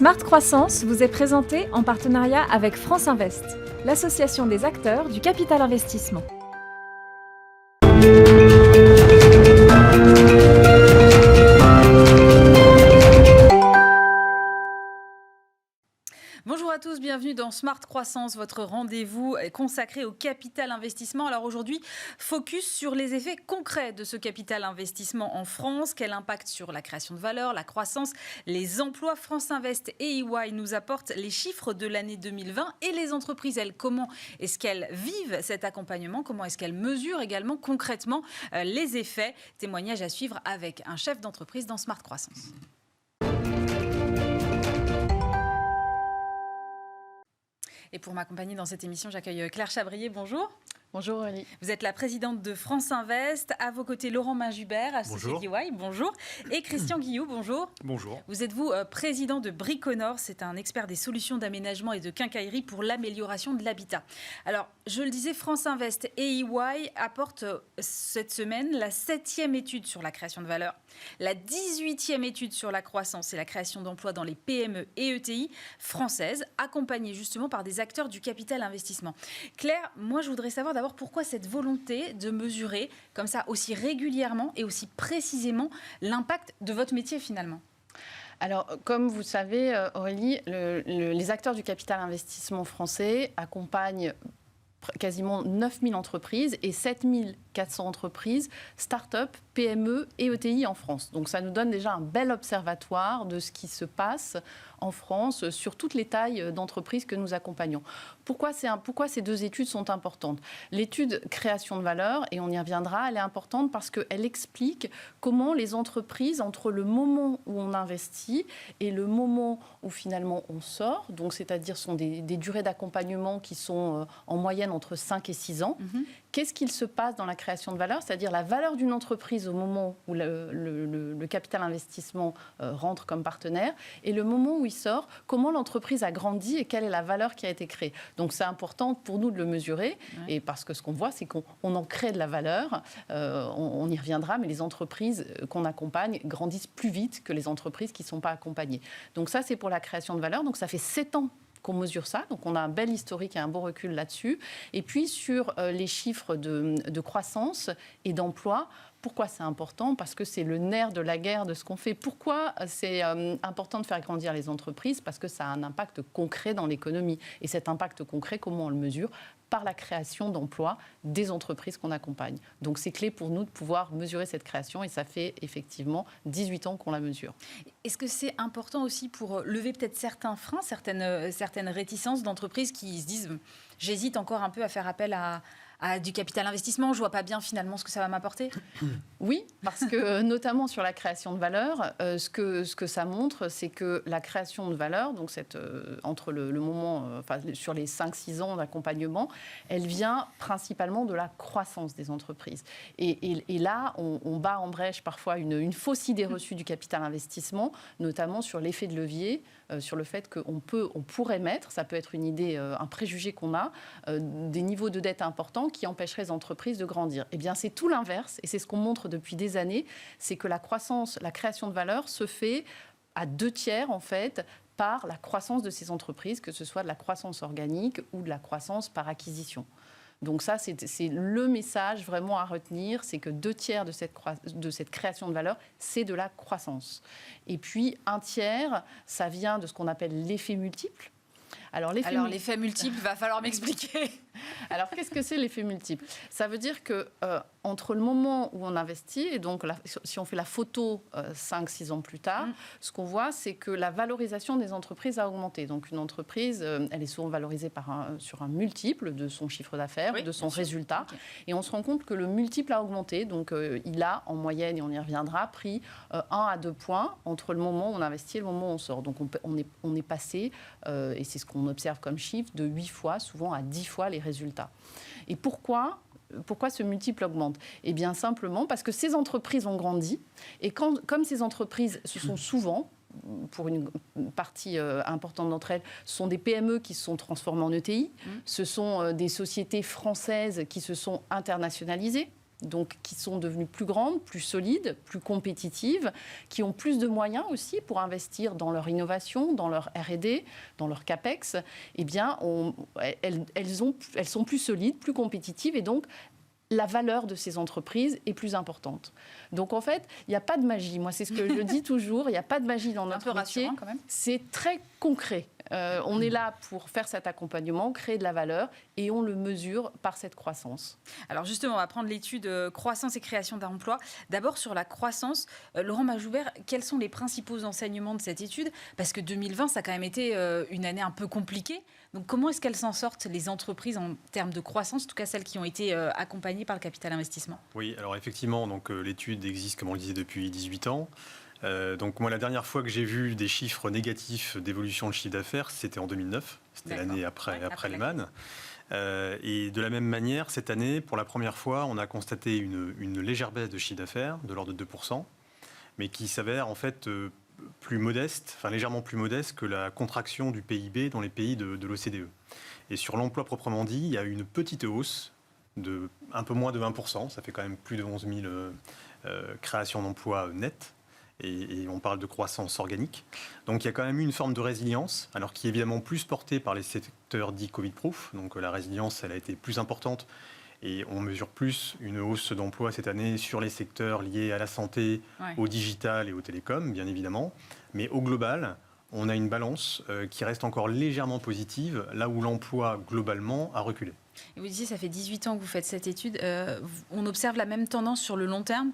Smart Croissance vous est présenté en partenariat avec France Invest, l'association des acteurs du capital investissement. Bonjour à tous, bienvenue dans Smart Croissance, votre rendez-vous consacré au capital investissement. Alors aujourd'hui, focus sur les effets concrets de ce capital investissement en France, quel impact sur la création de valeur, la croissance, les emplois. France Invest et EY nous apportent les chiffres de l'année 2020 et les entreprises, elles, comment est-ce qu'elles vivent cet accompagnement, comment est-ce qu'elles mesurent également concrètement les effets. Témoignage à suivre avec un chef d'entreprise dans Smart Croissance. Et pour m'accompagner dans cette émission, j'accueille Claire Chabrier. Bonjour. Bonjour Aurélie. Vous êtes la présidente de France Invest. À vos côtés, Laurent Mingubert, associé d'EY. Bonjour. Et Christian Guilloux. Bonjour. Bonjour. Vous êtes président de Briconor. C'est un expert des solutions d'aménagement et de quincaillerie pour l'amélioration de l'habitat. Alors, je le disais, France Invest et EY apportent cette semaine la 7e étude sur la création de valeur, la 18e étude sur la croissance et la création d'emplois dans les PME et ETI françaises, accompagnées justement par des acteurs du capital investissement. Claire, moi, je voudrais savoir d'abord pourquoi cette volonté de mesurer comme ça aussi régulièrement et aussi précisément l'impact de votre métier finalement. Alors, comme vous savez, Aurélie, les acteurs du capital investissement français accompagnent quasiment 9000 entreprises et 7400 entreprises, start-up, PME et ETI en France. Donc ça nous donne déjà un bel observatoire de ce qui se passe en France sur toutes les tailles d'entreprises que nous accompagnons. Pourquoi ces deux études sont importantes ? L'étude création de valeur, et on y reviendra, elle est importante parce qu'elle explique comment les entreprises, entre le moment où on investit et le moment où finalement on sort, donc c'est-à-dire sont des durées d'accompagnement qui sont en moyenne entre 5 et 6 ans, qu'est-ce qu'il se passe dans la création de valeur ? C'est-à-dire la valeur d'une entreprise au moment où le capital investissement rentre comme partenaire et le moment où il sort, comment l'entreprise a grandi et quelle est la valeur qui a été créée. Donc c'est important pour nous de le mesurer, et parce que ce qu'on voit, c'est qu'on en crée de la valeur, on y reviendra, mais les entreprises qu'on accompagne grandissent plus vite que les entreprises qui ne sont pas accompagnées. Donc ça, c'est pour la création de valeur. Donc ça fait 7 ans qu'on mesure ça. Donc, on a un bel historique et un beau recul là-dessus. Et puis, sur les chiffres de croissance et d'emploi, pourquoi c'est important ? Parce que c'est le nerf de la guerre de ce qu'on fait. Pourquoi c'est important de faire grandir les entreprises ? Parce que ça a un impact concret dans l'économie. Et cet impact concret, comment on le mesure ? Par la création d'emplois des entreprises qu'on accompagne. Donc c'est clé pour nous de pouvoir mesurer cette création et ça fait effectivement 18 ans qu'on la mesure. Est-ce que c'est important aussi pour lever peut-être certains freins, certaines réticences d'entreprises qui se disent « j'hésite encore un peu à faire appel à du capital investissement, je ne vois pas bien finalement ce que ça va m'apporter ». Oui, parce que notamment sur la création de valeur, ce que ça montre, c'est que la création de valeur, donc entre le moment, sur les 5-6 ans d'accompagnement, elle vient principalement de la croissance des entreprises. Et là, on bat en brèche parfois une fausse idée reçue du capital investissement, notamment sur l'effet de levier, sur le fait qu'on pourrait mettre, ça peut être une idée, un préjugé qu'on a, des niveaux de dette importants qui empêcheraient les entreprises de grandir. Eh bien, c'est tout l'inverse, et c'est ce qu'on montre depuis des années, c'est que la croissance, la création de valeur se fait à 2/3, en fait, par la croissance de ces entreprises, que ce soit de la croissance organique ou de la croissance par acquisition. Donc ça, c'est le message vraiment à retenir, c'est que 2/3 de cette création de valeur, c'est de la croissance. Et puis, 1/3, ça vient de ce qu'on appelle l'effet multiple. Alors l'effet multiple, il va falloir m'expliquer. Alors, qu'est-ce que c'est l'effet multiple ? Ça veut dire que entre le moment où on investit, et donc si on fait la photo 5-6 ans plus tard, ce qu'on voit, c'est que la valorisation des entreprises a augmenté. Donc, une entreprise, elle est souvent valorisée sur un multiple de son chiffre d'affaires, de son résultat. Okay. Et on se rend compte que le multiple a augmenté. Donc, il a, en moyenne, et on y reviendra, pris 1 à 2 points entre le moment où on investit et le moment où on sort. Donc, on est passé, et c'est ce qu'on observe comme chiffre, de 8 fois, souvent à 10 fois les résultats. Et pourquoi ce multiple augmente ? Eh bien, simplement parce que ces entreprises ont grandi. Et comme ces entreprises, ce sont souvent, pour une partie importante d'entre elles, ce sont des PME qui se sont transformées en ETI. Ce sont des sociétés françaises qui se sont internationalisées. donc qui sont devenues plus grandes, plus solides, plus compétitives, qui ont plus de moyens aussi pour investir dans leur innovation, dans leur R&D, dans leur CAPEX, eh bien, elles sont plus solides, plus compétitives et donc la valeur de ces entreprises est plus importante. Donc en fait, il n'y a pas de magie. Moi, c'est ce que je dis toujours, il n'y a pas de magie dans notre métier. Quand même. C'est très concret. On est là pour faire cet accompagnement, créer de la valeur et on le mesure par cette croissance. Alors justement, on va prendre l'étude croissance et création d'emplois. D'abord sur la croissance, Laurent Majoubert, quels sont les principaux enseignements de cette étude? Parce que 2020, ça a quand même été une année un peu compliquée. Donc comment est-ce qu'elles s'en sortent, les entreprises, en termes de croissance, en tout cas celles qui ont été accompagnées par le capital investissement? Oui, alors effectivement, l'étude existe, comme on le disait, depuis 18 ans. Donc moi, la dernière fois que j'ai vu des chiffres négatifs d'évolution de chiffre d'affaires, c'était en 2009. C'était l'année après Lehman. Et de la même manière, cette année, pour la première fois, on a constaté une légère baisse de chiffre d'affaires, de l'ordre de 2%, mais qui s'avère en fait plus modeste, enfin légèrement plus modeste que la contraction du PIB dans les pays de l'OCDE. Et sur l'emploi proprement dit, il y a une petite hausse de un peu moins de 1%, ça fait quand même plus de 11 000 créations d'emplois nettes. Et on parle de croissance organique. Donc il y a quand même eu une forme de résilience, alors qui est évidemment plus portée par les secteurs dits Covid-proof. Donc la résilience, elle a été plus importante et on mesure plus une hausse d'emploi cette année sur les secteurs liés à la santé, au digital et aux télécoms, bien évidemment. Mais au global, on a une balance qui reste encore légèrement positive, là où l'emploi globalement a reculé. Et vous disiez, ça fait 18 ans que vous faites cette étude. On observe la même tendance sur le long terme?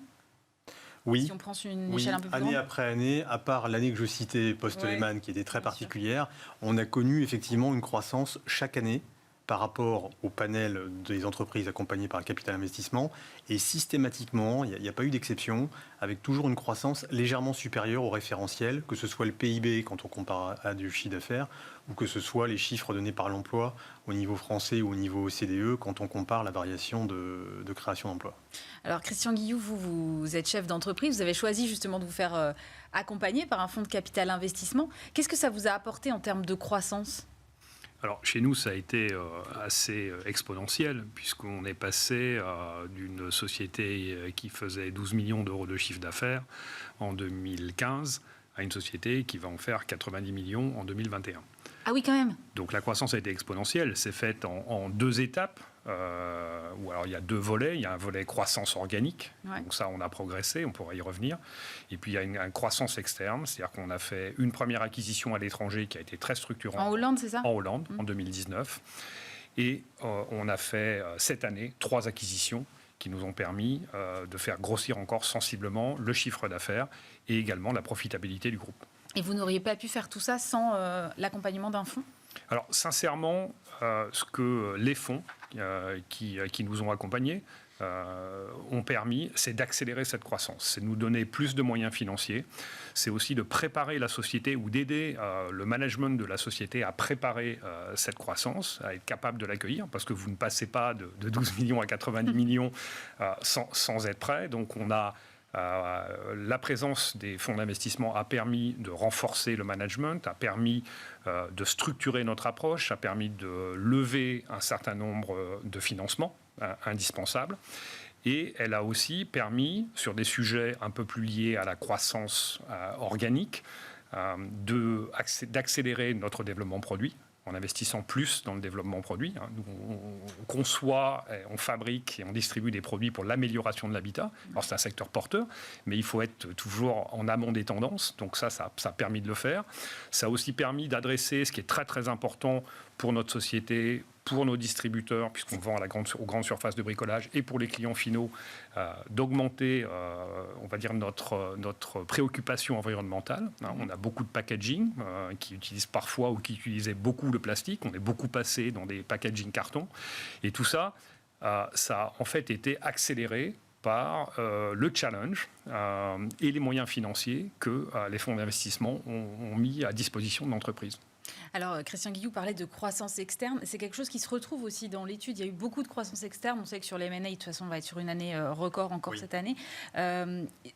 Oui, si on prend une échelle un peu plus année grande. après année, à part l'année que je citais, post-Lehman, qui était très particulière, on a connu effectivement une croissance chaque année par rapport au panel des entreprises accompagnées par le capital investissement. Et systématiquement, il n'y a pas eu d'exception, avec toujours une croissance légèrement supérieure au référentiel, que ce soit le PIB quand on compare à du chiffre d'affaires, ou que ce soit les chiffres donnés par l'emploi au niveau français ou au niveau OCDE quand on compare la variation de création d'emplois. Alors Christian Guilloux, vous êtes chef d'entreprise, vous avez choisi justement de vous faire accompagner par un fonds de capital investissement. Qu'est-ce que ça vous a apporté en termes de croissance ? Alors, chez nous, ça a été assez exponentiel, puisqu'on est passé d'une société qui faisait 12 millions d'euros de chiffre d'affaires en 2015 à une société qui va en faire 90 millions en 2021. Ah oui, quand même. Donc la croissance a été exponentielle. C'est faite en deux étapes. Où alors il y a deux volets. Il y a un volet croissance organique. Ouais. Donc ça, on a progressé. On pourra y revenir. Et puis il y a une croissance externe. C'est-à-dire qu'on a fait une première acquisition à l'étranger qui a été très structurante. En Hollande, c'est ça ? En Hollande, en 2019. Et on a fait cette année 3 acquisitions qui nous ont permis de faire grossir encore sensiblement le chiffre d'affaires et également la profitabilité du groupe. Et vous n'auriez pas pu faire tout ça sans l'accompagnement d'un fonds ? Alors, sincèrement, ce que les fonds qui nous ont accompagnés ont permis, c'est d'accélérer cette croissance. C'est de nous donner plus de moyens financiers. C'est aussi de préparer la société ou d'aider le management de la société à préparer cette croissance, à être capable de l'accueillir, parce que vous ne passez pas de 12 millions à 90 millions sans être prêt. Donc, on a... la présence des fonds d'investissement a permis de renforcer le management, a permis de structurer notre approche, a permis de lever un certain nombre de financements indispensables. Et elle a aussi permis, sur des sujets un peu plus liés à la croissance organique, d'accélérer notre développement produit, en investissant plus dans le développement produit. Nous, on conçoit, on fabrique et on distribue des produits pour l'amélioration de l'habitat. Alors, c'est un secteur porteur, mais il faut être toujours en amont des tendances. Donc ça a permis de le faire. Ça a aussi permis d'adresser ce qui est très, très important pour notre société, pour nos distributeurs, puisqu'on vend aux grandes surfaces de bricolage, et pour les clients finaux, d'augmenter, on va dire, notre préoccupation environnementale. On a beaucoup de packaging qui utilisent parfois ou qui utilisaient beaucoup de plastique. On est beaucoup passé dans des packaging cartons. Et tout ça, ça a en fait été accéléré par le challenge et les moyens financiers que les fonds d'investissement ont mis à disposition de l'entreprise. Alors, Christian Guilloux parlait de croissance externe. C'est quelque chose qui se retrouve aussi dans l'étude. Il y a eu beaucoup de croissance externe. On sait que sur les M&A, de toute façon, on va être sur une année record encore cette année.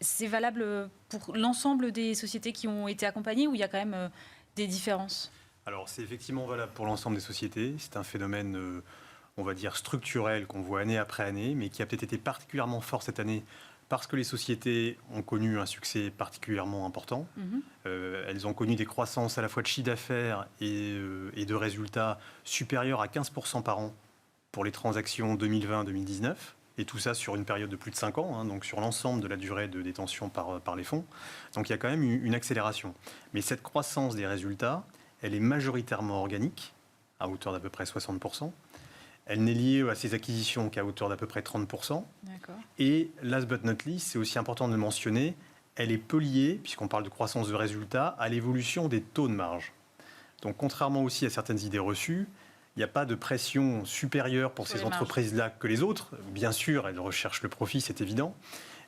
C'est valable pour l'ensemble des sociétés qui ont été accompagnées ou il y a quand même des différences ? Alors, c'est effectivement valable pour l'ensemble des sociétés. C'est un phénomène on va dire, structurel qu'on voit année après année, mais qui a peut-être été particulièrement fort cette année parce que les sociétés ont connu un succès particulièrement important. Elles ont connu des croissances à la fois de chiffre d'affaires et de résultats supérieurs à 15% par an pour les transactions 2020-2019. Et tout ça sur une période de plus de 5 ans, donc sur l'ensemble de la durée de détention par les fonds. Donc il y a quand même une accélération. Mais cette croissance des résultats, elle est majoritairement organique, à hauteur d'à peu près 60%. Elle n'est liée à ces acquisitions qu'à hauteur d'à peu près 30%. D'accord. Et last but not least, c'est aussi important de le mentionner, elle est peu liée, puisqu'on parle de croissance de résultats, à l'évolution des taux de marge. Donc contrairement aussi à certaines idées reçues, il n'y a pas de pression supérieure pour ces entreprises-là que les autres. Bien sûr, elles recherchent le profit, c'est évident.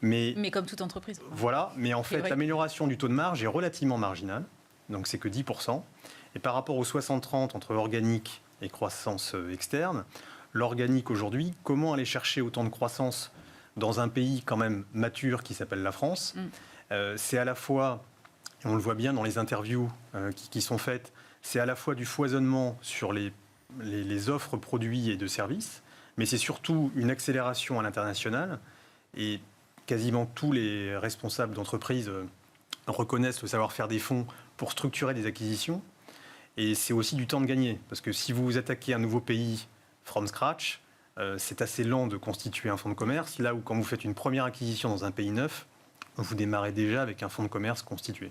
Mais comme toute entreprise. Voilà, mais en fait, l'amélioration du taux de marge est relativement marginale. Donc c'est que 10%. Et par rapport aux 60-30 entre organique et croissance externe, l'organique aujourd'hui, comment aller chercher autant de croissance dans un pays quand même mature qui s'appelle la France? C'est à la fois, et on le voit bien dans les interviews qui sont faites, c'est à la fois du foisonnement sur les offres produits et de services, mais c'est surtout une accélération à l'international. Et quasiment tous les responsables d'entreprise reconnaissent le savoir-faire des fonds pour structurer des acquisitions. Et c'est aussi du temps de gagner, parce que si vous attaquez un nouveau pays from scratch, c'est assez lent de constituer un fonds de commerce. Là où quand vous faites une première acquisition dans un pays neuf, vous démarrez déjà avec un fonds de commerce constitué.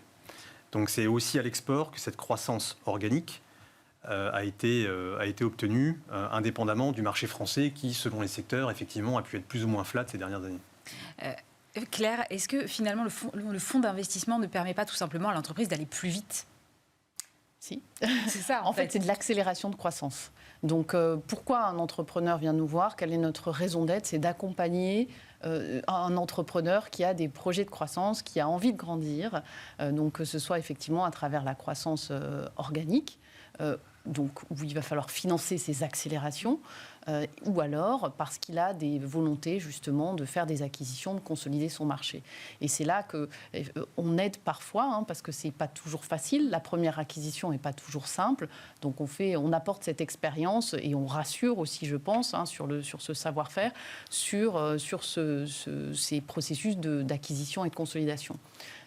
Donc c'est aussi à l'export que cette croissance organique a été obtenue indépendamment du marché français qui, selon les secteurs, effectivement, a pu être plus ou moins flat ces dernières années. Claire, est-ce que finalement le fonds d'investissement ne permet pas tout simplement à l'entreprise d'aller plus vite? Si. C'est ça. En fait, c'est de l'accélération de croissance. Donc, pourquoi un entrepreneur vient nous voir? Quelle est notre raison d'être? C'est d'accompagner un entrepreneur qui a des projets de croissance, qui a envie de grandir. Donc, que ce soit effectivement à travers la croissance organique, donc où il va falloir financer ces accélérations, ou alors parce qu'il a des volontés justement de faire des acquisitions, de consolider son marché. Et c'est là qu'on aide parfois, parce que c'est pas toujours facile. La première acquisition n'est pas toujours simple. Donc on apporte cette expérience et on rassure aussi, je pense, sur ce savoir-faire, sur ces processus d'acquisition et de consolidation.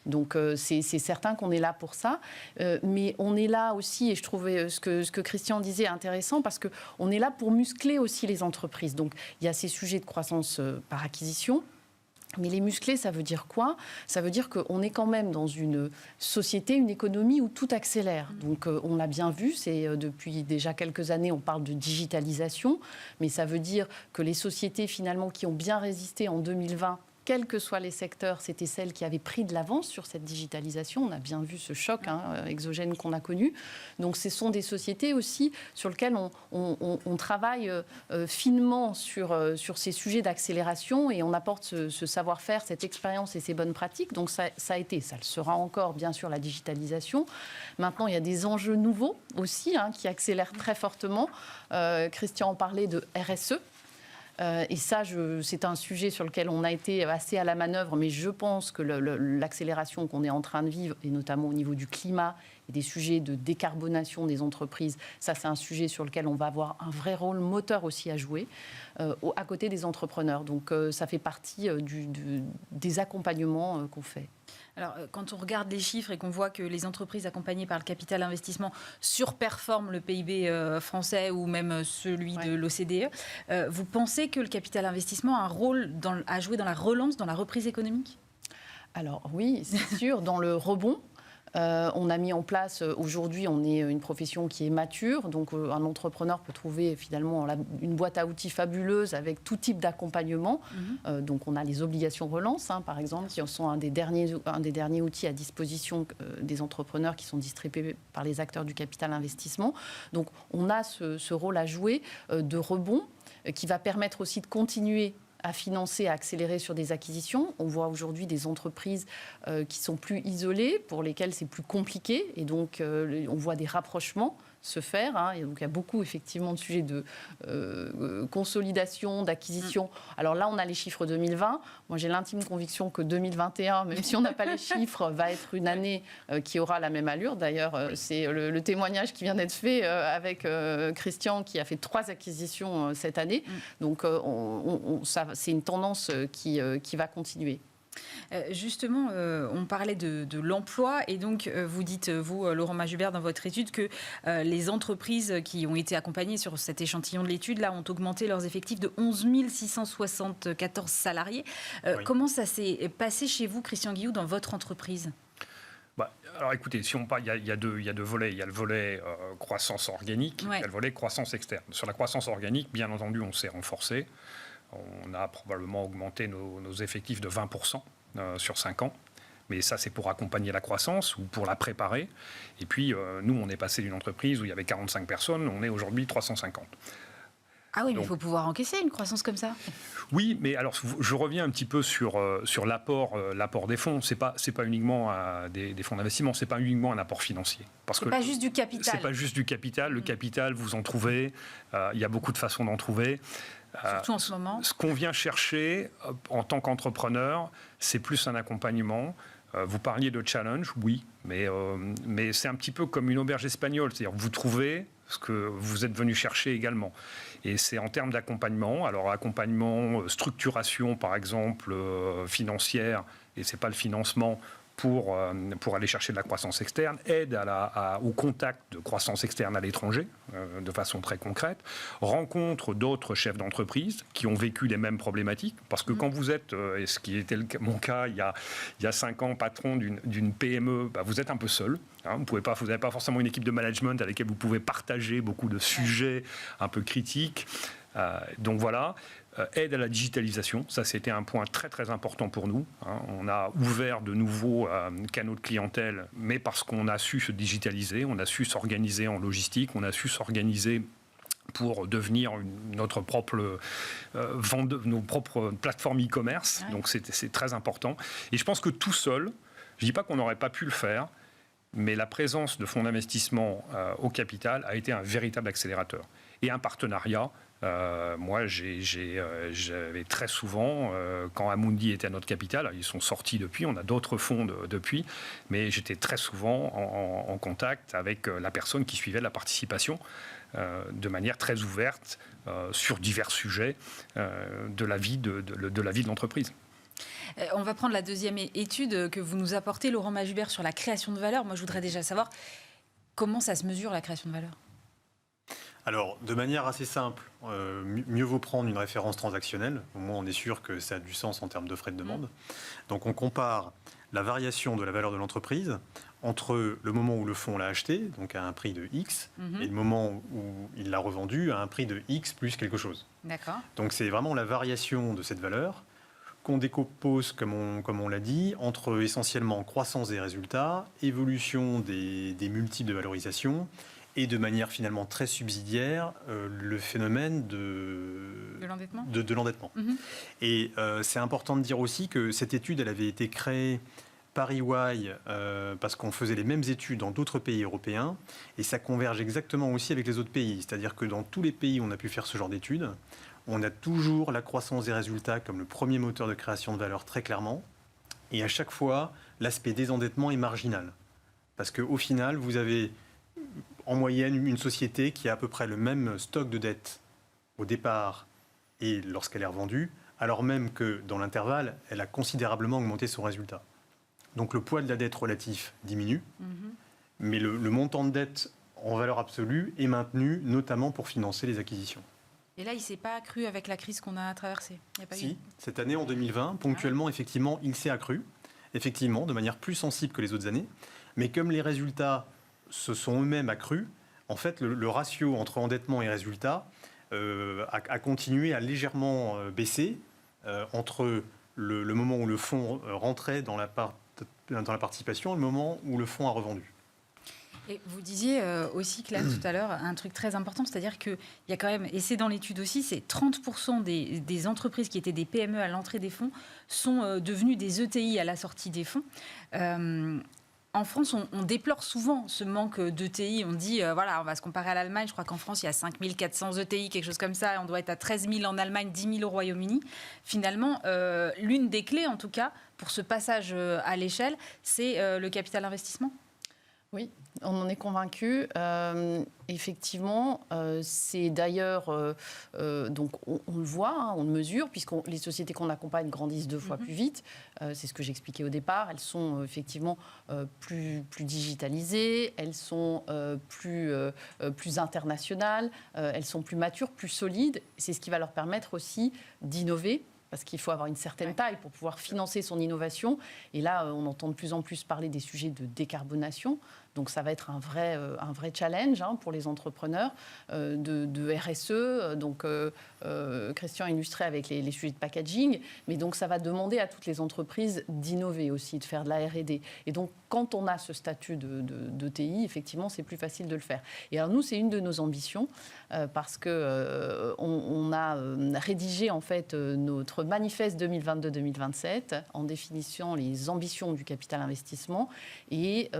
Donc c'est certain qu'on est là pour ça, mais on est là aussi, et je trouvais ce que Christian disait intéressant, parce qu'on est là pour muscler aussi les entreprises. Donc il y a ces sujets de croissance par acquisition. Mais les muscler, ça veut dire quoi? Ça veut dire qu'on est quand même dans une société, une économie où tout accélère. Donc on l'a bien vu, c'est depuis déjà quelques années, on parle de digitalisation, mais ça veut dire que les sociétés finalement qui ont bien résisté en 2020, quels que soient les secteurs, c'était celles qui avaient pris de l'avance sur cette digitalisation. On a bien vu ce choc exogène qu'on a connu. Donc ce sont des sociétés aussi sur lesquelles on travaille finement sur ces sujets d'accélération et on apporte ce savoir-faire, cette expérience et ces bonnes pratiques. Donc ça a été, ça le sera encore bien sûr la digitalisation. Maintenant il y a des enjeux nouveaux aussi qui accélèrent très fortement. Christian en parlait de RSE. Et ça, c'est un sujet sur lequel on a été assez à la manœuvre, mais je pense que l'accélération qu'on est en train de vivre, et notamment au niveau du climat et des sujets de décarbonation des entreprises, ça c'est un sujet sur lequel on va avoir un vrai rôle moteur aussi à jouer, à côté des entrepreneurs. Donc ça fait partie des accompagnements qu'on fait. Alors, quand on regarde les chiffres et qu'on voit que les entreprises accompagnées par le capital investissement surperforment le PIB français ou même celui de l'OCDE, vous pensez que le capital investissement a un rôle à jouer dans la relance, dans la reprise économique? Alors oui, c'est sûr, dans le rebond. On a mis en place, aujourd'hui, on est une profession qui est mature, donc un entrepreneur peut trouver finalement une boîte à outils fabuleuse avec tout type d'accompagnement. Donc on a les obligations relance, par exemple, qui sont un des derniers outils à disposition des entrepreneurs qui sont distribués par les acteurs du capital investissement. Donc on a ce rôle à jouer de rebond qui va permettre aussi de continuer à financer, à accélérer sur des acquisitions. On voit aujourd'hui des entreprises qui sont plus isolées, pour lesquelles c'est plus compliqué. Et donc, on voit des rapprochements se faire. Et donc, il y a beaucoup, effectivement, de sujets de consolidation, d'acquisition. Alors là, on a les chiffres 2020. Moi, j'ai l'intime conviction que 2021, même si on n'a pas les chiffres, va être une année qui aura la même allure. D'ailleurs, c'est le témoignage qui vient d'être fait avec Christian, qui a fait 3 acquisitions cette année. Donc, c'est une tendance qui va continuer. Justement, on parlait de l'emploi et donc vous dites, vous, Laurent Majubert, dans votre étude, que les entreprises qui ont été accompagnées sur cet échantillon de l'étude là, ont augmenté leurs effectifs de 11 674 salariés. Comment ça s'est passé chez vous, Christian Guilloux, dans votre entreprise ? Alors écoutez, si on parle, il y a deux volets. Il y a le volet croissance organique, il y a le volet croissance externe. Sur la croissance organique, bien entendu, on s'est renforcé. On a probablement augmenté nos effectifs de 20% sur 5 ans. Mais ça, c'est pour accompagner la croissance ou pour la préparer. Et puis, nous, on est passé d'une entreprise où il y avait 45 personnes, on est aujourd'hui 350. Ah oui, mais il faut pouvoir encaisser une croissance comme ça. Oui, mais alors je reviens un petit peu sur l'apport des fonds. C'est pas uniquement des fonds d'investissement, c'est pas uniquement un apport financier. C'est pas juste du capital. C'est pas juste du capital. Le capital, vous en trouvez. Il y a beaucoup de façons d'en trouver. Surtout en ce moment. Ce qu'on vient chercher en tant qu'entrepreneur, c'est plus un accompagnement. Vous parliez de challenge, oui, mais c'est un petit peu comme une auberge espagnole. C'est-à-dire vous trouvez ce que vous êtes venu chercher également. Et c'est en termes d'accompagnement. Alors accompagnement, structuration par exemple financière, et c'est pas le financement pour aller chercher de la croissance externe, aide au contact de croissance externe à l'étranger, de façon très concrète, rencontre d'autres chefs d'entreprise qui ont vécu les mêmes problématiques, parce que quand vous êtes, et ce qui était mon cas il y a 5 ans, patron d'une PME, vous êtes un peu seul. Vous n'avez pas forcément une équipe de management avec laquelle vous pouvez partager beaucoup de sujets un peu critiques. Donc voilà. Aide à la digitalisation, ça c'était un point très très important pour nous. On a ouvert de nouveaux canaux de clientèle, mais parce qu'on a su se digitaliser, on a su s'organiser en logistique, on a su s'organiser pour devenir notre propre nos propres plateformes e-commerce. Ouais. Donc c'est très important. Et je pense que tout seul, je ne dis pas qu'on n'aurait pas pu le faire, mais la présence de fonds d'investissement au capital a été un véritable accélérateur. Et un partenariat. Moi, j'avais très souvent, quand Amundi était à notre capital, ils sont sortis depuis, on a d'autres fonds depuis, mais j'étais très souvent en contact avec la personne qui suivait la participation de manière très ouverte sur divers sujets de la vie de l'entreprise. On va prendre la deuxième étude que vous nous apportez, Laurent Majubert, sur la création de valeur. Moi, je voudrais déjà savoir comment ça se mesure, la création de valeur. Alors, de manière assez simple, mieux vaut prendre une référence transactionnelle. Au moins, on est sûr que ça a du sens en termes de frais de demande. Donc, on compare la variation de la valeur de l'entreprise entre le moment où le fonds l'a acheté, donc à un prix de X, et le moment où il l'a revendu à un prix de X plus quelque chose. D'accord. Donc, c'est vraiment la variation de cette valeur qu'on décompose, comme on l'a dit, entre essentiellement croissance des résultats, évolution des multiples de valorisation, et de manière finalement très subsidiaire, le phénomène de l'endettement. Et c'est important de dire aussi que cette étude, elle avait été créée par EY parce qu'on faisait les mêmes études dans d'autres pays européens, et ça converge exactement aussi avec les autres pays. C'est-à-dire que dans tous les pays où on a pu faire ce genre d'études, on a toujours la croissance des résultats comme le premier moteur de création de valeur très clairement, et à chaque fois, l'aspect désendettement est marginal. Parce qu'au final, vous avez en moyenne une société qui a à peu près le même stock de dette au départ et lorsqu'elle est revendue, alors même que dans l'intervalle, elle a considérablement augmenté son résultat. Donc le poids de la dette relatif diminue, mais le montant de dette en valeur absolue est maintenu, notamment pour financer les acquisitions. Et là, il ne s'est pas accru avec la crise qu'on a traversée. Cette année, en 2020, ponctuellement, effectivement, il s'est accru, effectivement, de manière plus sensible que les autres années, mais comme les résultats se sont eux-mêmes accrus, en fait, le ratio entre endettement et résultat a continué à légèrement baisser entre le moment où le fonds rentrait dans la participation et le moment où le fonds a revendu. Et vous disiez aussi, Claire, tout à l'heure, un truc très important, c'est-à-dire qu'il y a quand même, et c'est dans l'étude aussi, c'est 30% des entreprises qui étaient des PME à l'entrée des fonds sont devenues des ETI à la sortie des fonds. En France, on déplore souvent ce manque d'ETI. On dit, voilà, on va se comparer à l'Allemagne. Je crois qu'en France, il y a 5400 ETI, quelque chose comme ça. On doit être à 13 000 en Allemagne, 10 000 au Royaume-Uni. Finalement, l'une des clés, en tout cas, pour ce passage à l'échelle, c'est le capital investissement. Oui, on en est convaincu. Effectivement, c'est d'ailleurs, donc on le voit, hein, on le mesure, puisque les sociétés qu'on accompagne grandissent 2 fois plus vite. C'est ce que j'expliquais au départ. Elles sont effectivement plus digitalisées, elles sont plus internationales, elles sont plus matures, plus solides. C'est ce qui va leur permettre aussi d'innover. Parce qu'il faut avoir une certaine taille pour pouvoir financer son innovation. Et là, on entend de plus en plus parler des sujets de décarbonation. Donc ça va être un vrai challenge pour les entrepreneurs de RSE. Donc Christian a illustré avec les sujets de packaging. Mais donc ça va demander à toutes les entreprises d'innover aussi, de faire de la R&D. Et donc quand on a ce statut de TI, effectivement, c'est plus facile de le faire. Et alors nous, c'est une de nos ambitions parce que on a rédigé en fait notre manifeste 2022-2027 en définissant les ambitions du capital investissement. Et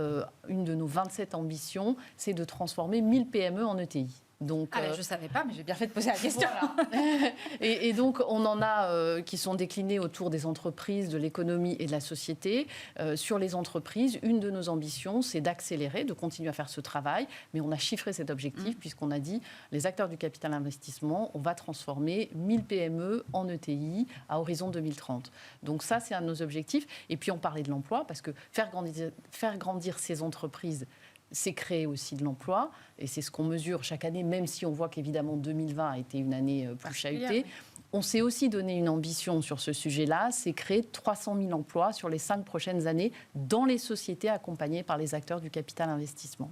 une de nos 27 ambitions, c'est de transformer 1000 PME en ETI. Donc, je ne savais pas, mais j'ai bien fait de poser la question. Voilà. et donc, on en a qui sont déclinés autour des entreprises, de l'économie et de la société. Sur les entreprises, une de nos ambitions, c'est d'accélérer, de continuer à faire ce travail. Mais on a chiffré cet objectif puisqu'on a dit, les acteurs du capital investissement, on va transformer 1000 PME en ETI à horizon 2030. Donc ça, c'est un de nos objectifs. Et puis, on parlait de l'emploi parce que faire grandir ces entreprises, c'est créer aussi de l'emploi, et c'est ce qu'on mesure chaque année, même si on voit qu'évidemment 2020 a été une année plus chahutée. Oui. On s'est aussi donné une ambition sur ce sujet-là, c'est créer 300 000 emplois sur les 5 prochaines années dans les sociétés accompagnées par les acteurs du capital investissement.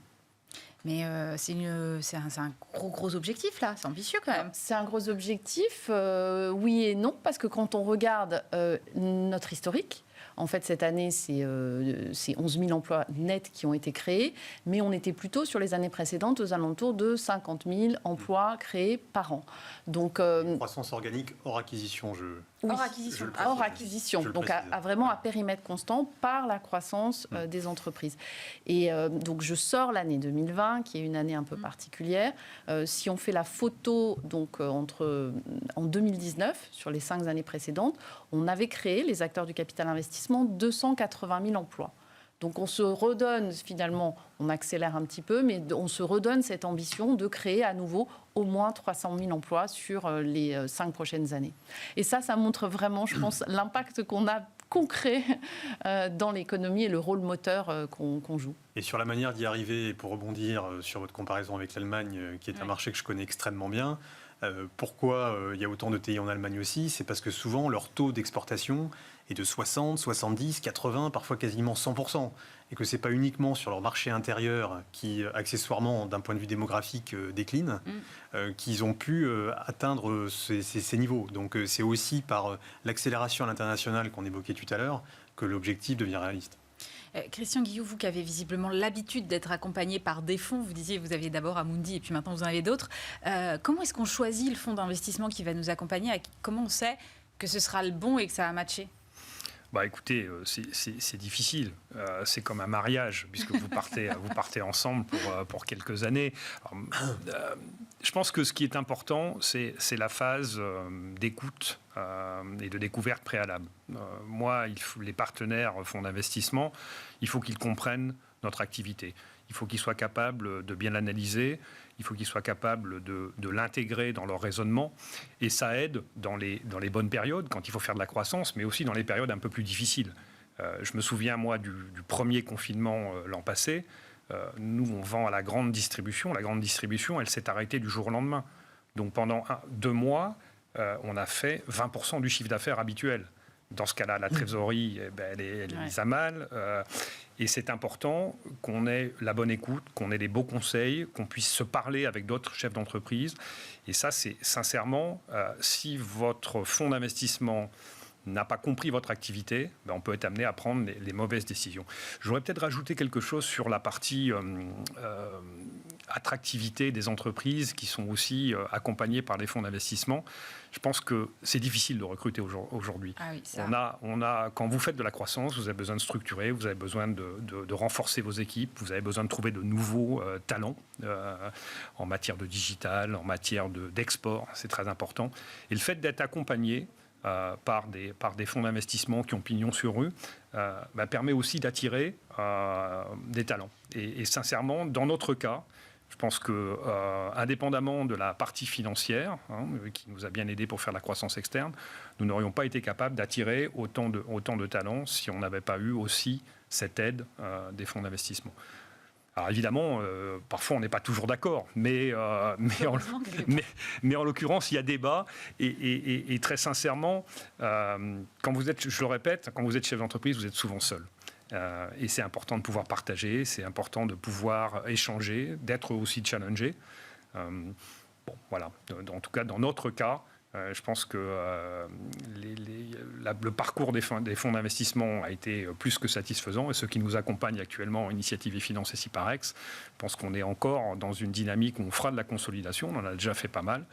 Mais c'est un gros objectif, là. C'est ambitieux, quand même. C'est un gros objectif, oui et non, parce que quand on regarde notre historique, en fait, cette année, c'est 11 000 emplois nets qui ont été créés, mais on était plutôt sur les années précédentes aux alentours de 50 000 emplois créés par an. Donc, croissance organique hors acquisition, oui, hors acquisition. Donc, vraiment à périmètre constant par la croissance des entreprises. Et donc, je sors l'année 2020, qui est une année un peu particulière. Si on fait la photo, donc, en 2019, sur les 5 années précédentes, on avait créé, les acteurs du capital investissement, 280 000 emplois. Donc on se redonne finalement, on accélère un petit peu, mais on se redonne cette ambition de créer à nouveau au moins 300 000 emplois sur les 5 prochaines années. Et ça montre vraiment, je pense, l'impact qu'on a concret dans l'économie et le rôle moteur qu'on joue. Et sur la manière d'y arriver, et pour rebondir sur votre comparaison avec l'Allemagne, qui est un marché que je connais extrêmement bien, pourquoi il y a autant de TI en Allemagne aussi? C'est parce que souvent leur taux d'exportation est de 60, 70, 80, parfois quasiment 100%. Et que ce n'est pas uniquement sur leur marché intérieur qui, accessoirement, d'un point de vue démographique, décline, qu'ils ont pu atteindre ces niveaux. Donc c'est aussi par l'accélération à l'international qu'on évoquait tout à l'heure que l'objectif devient réaliste. Christian Guilloux, vous qui avez visiblement l'habitude d'être accompagné par des fonds, vous disiez vous aviez d'abord Amundi et puis maintenant vous en avez d'autres. Comment est-ce qu'on choisit le fonds d'investissement qui va nous accompagner? Comment on sait que ce sera le bon et que ça va matcher? Écoutez, c'est difficile. C'est comme un mariage, puisque vous partez ensemble pour quelques années. Alors, je pense que ce qui est important, c'est la phase d'écoute et de découverte préalable. Moi, les partenaires fonds d'investissement, il faut qu'ils comprennent notre activité. Il faut qu'ils soient capables de bien l'analyser. Il faut qu'ils soient capables de l'intégrer dans leur raisonnement. Et ça aide dans les bonnes périodes, quand il faut faire de la croissance, mais aussi dans les périodes un peu plus difficiles. Je me souviens, moi, du premier confinement l'an passé. Nous, on vend à la grande distribution. La grande distribution, elle s'est arrêtée du jour au lendemain. Donc, pendant 2 mois, on a fait 20% du chiffre d'affaires habituel. Dans ce cas-là, la trésorerie, elle est mise à mal. Et c'est important qu'on ait la bonne écoute, qu'on ait les beaux conseils, qu'on puisse se parler avec d'autres chefs d'entreprise. Et ça, c'est sincèrement, si votre fonds d'investissement n'a pas compris votre activité, on peut être amené à prendre les mauvaises décisions. J'aurais peut-être rajouté quelque chose sur la partie attractivité des entreprises qui sont aussi accompagnées par les fonds d'investissement. Je pense que c'est difficile de recruter aujourd'hui. Ah oui, quand vous faites de la croissance, vous avez besoin de structurer, vous avez besoin de renforcer vos équipes, vous avez besoin de trouver de nouveaux talents en matière de digital, en matière d'export, c'est très important. Et le fait d'être accompagné par des fonds d'investissement qui ont pignon sur rue, permet aussi d'attirer des talents. Et sincèrement, dans notre cas, je pense que, indépendamment de la partie financière, qui nous a bien aidé pour faire la croissance externe, nous n'aurions pas été capables d'attirer autant de talents si on n'avait pas eu aussi cette aide des fonds d'investissement. Alors évidemment, parfois on n'est pas toujours d'accord, mais en l'occurrence, il y a débat. Et très sincèrement, quand vous êtes, je le répète, quand vous êtes chef d'entreprise, vous êtes souvent seul. Et c'est important de pouvoir partager, c'est important de pouvoir échanger, d'être aussi challengé. Voilà. En tout cas, dans notre cas, je pense que le parcours des fonds d'investissement a été plus que satisfaisant. Et ceux qui nous accompagnent actuellement en Initiative et Finance et Ciparex, je pense qu'on est encore dans une dynamique où on fera de la consolidation. On en a déjà fait pas mal.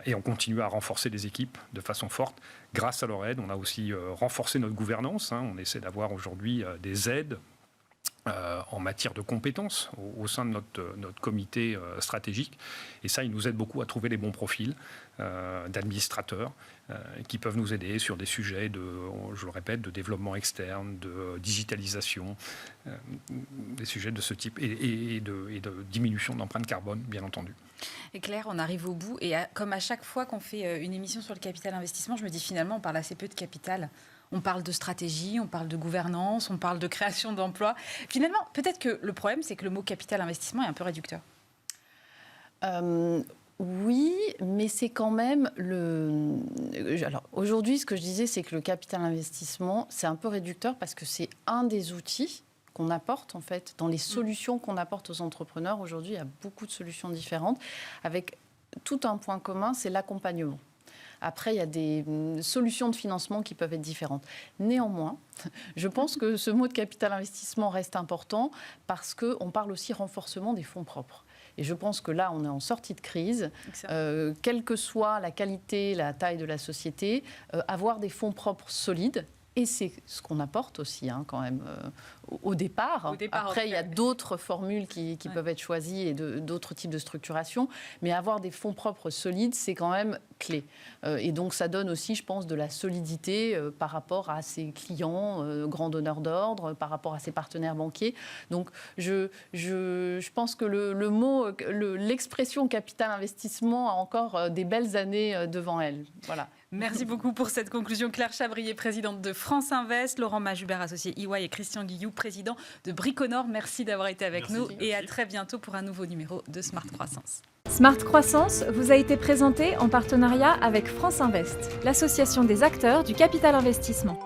Et on continue à renforcer les équipes de façon forte. Grâce à leur aide, on a aussi renforcé notre gouvernance. On essaie d'avoir aujourd'hui des aides en matière de compétences au sein de notre comité stratégique. Et ça, il nous aide beaucoup à trouver les bons profils d'administrateurs qui peuvent nous aider sur des sujets je le répète, de développement externe, de digitalisation, des sujets de ce type et de diminution de l'empreinte carbone, bien entendu. Et Claire, on arrive au bout. Et comme à chaque fois qu'on fait une émission sur le capital investissement, je me dis finalement, on parle assez peu de capital. On parle de stratégie, on parle de gouvernance, on parle de création d'emplois. Finalement, peut-être que le problème, c'est que le mot capital investissement est un peu réducteur. Oui, mais c'est quand même Alors aujourd'hui, ce que je disais, c'est que le capital investissement, c'est un peu réducteur parce que c'est un des outils qu'on apporte en fait dans les solutions qu'on apporte aux entrepreneurs. Aujourd'hui, il y a beaucoup de solutions différentes avec tout un point commun, c'est l'accompagnement. Après, il y a des solutions de financement qui peuvent être différentes. Néanmoins, je pense que ce mot de capital investissement reste important parce qu'on parle aussi renforcement des fonds propres. Et je pense que là, on est en sortie de crise. Quelle que soit la qualité, la taille de la société, avoir des fonds propres solides. Et c'est ce qu'on apporte aussi, quand même, au départ. Après, il y a d'autres formules qui peuvent être choisies et d'autres types de structuration. Mais avoir des fonds propres solides, c'est quand même clé. Et donc, ça donne aussi, je pense, de la solidité par rapport à ses clients, grands donneurs d'ordre, par rapport à ses partenaires banquiers. Donc, je pense que l'expression capital investissement a encore des belles années devant elle. Voilà. Merci beaucoup pour cette conclusion. Claire Chabrier, présidente de France Invest, Laurent Majubert, associé EY, et Christian Guillou, président de Briconor. Merci d'avoir été avec nous et à très bientôt pour un nouveau numéro de Smart Croissance. Smart Croissance vous a été présenté en partenariat avec France Invest, l'association des acteurs du capital investissement.